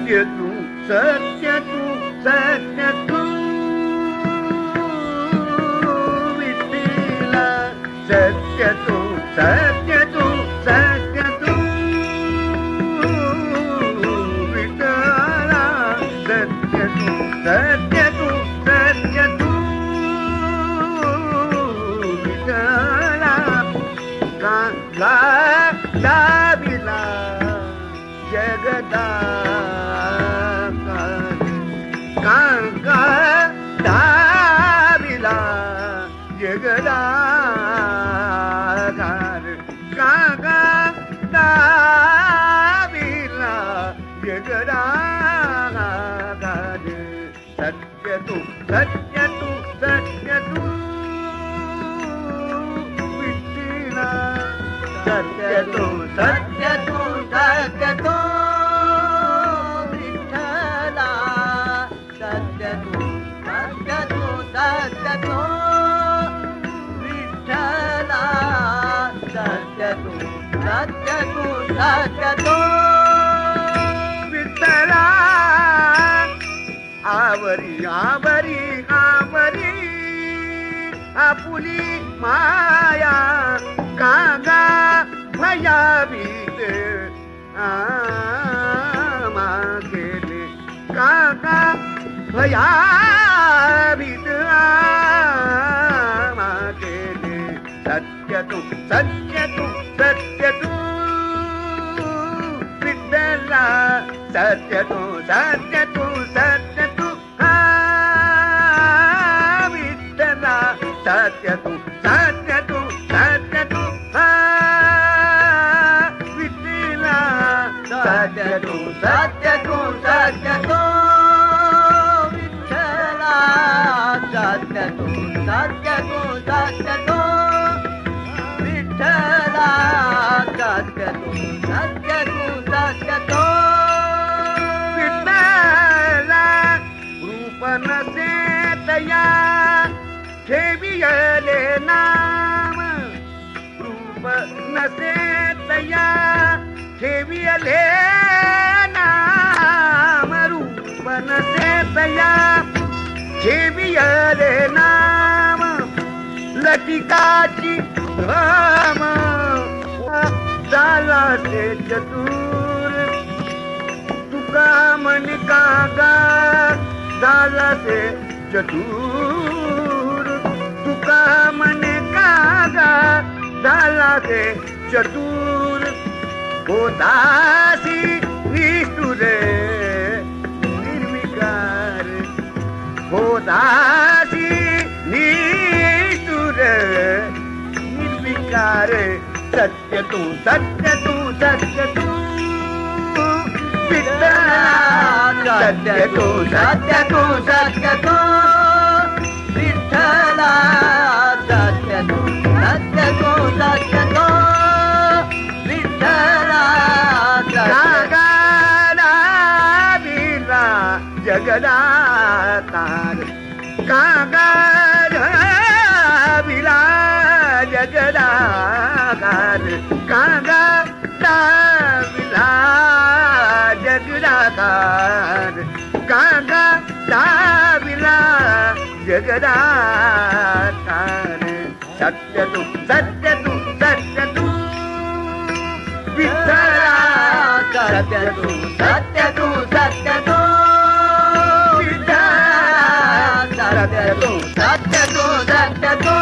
सत्य तू सत्य तू सत्य तू विठ्ठला सत्य तू सत्य तू सत्य तू विठ्ठला सत्य तू सत्य तू सत्य तू विठ्ठला कांगा दाविला जगदा कांगा दाविला जगदाकार कांगा दाविला जगदाकार सत्य तू सत्य तू सत्य तू विठ्ठला सत्य तू सत्य तू सत्य तू विठ्ठला सत्य तू सत्य तू सत्य तू विठ्ठला सत्य तू सत्य तू सत्य तू विठ्ठला आवरी आवरी आवरी आपुली माया कांगा भयाभीत मागेले काका भयाभीत मागेले सत्य तू सत्य तू सत्य तू विठ्ठला सत्य तू सत्य तू सत्य तू विठ्ठला सत्य तू सत्य तू सत्य तू सत्य तू सत्य तू सत्य तू विठ्ठला सत्य तू सत्य तू सत्य तू विठ्ठला सत्य तू सत्य तू सत्य तू विठ्ठला रूप नसे तया ठेवियले नाम रूप नसे तया ठेवियले नाम रूप नसे तया ठेवियले नाम लटिकाची धाम झाला ते चतुर तुका म्हणे कागा झाला ते चतुर तुका म्हणे कागा झाला ते चतुर होतासी विष्णू रे निर्विकार होतासी विष्णू रे निर्विकार सत्य तू सत्य तू सत्य तू विठ्ठला सत्य तू सत्य तू सत्य तू विठ्ठला सत्य तू सत्य तू सत्य तू जगदाकार कांगा दाविला जगदाकार कांगा दाविला जगदाकार कांगा दाविला जगदाकार सत्य तू सत्य तू सत्य तू विठ्ठला सत्य तू सत्य तू सत्य तू विठ्ठला सत्य तू सत्य तू सत्य तू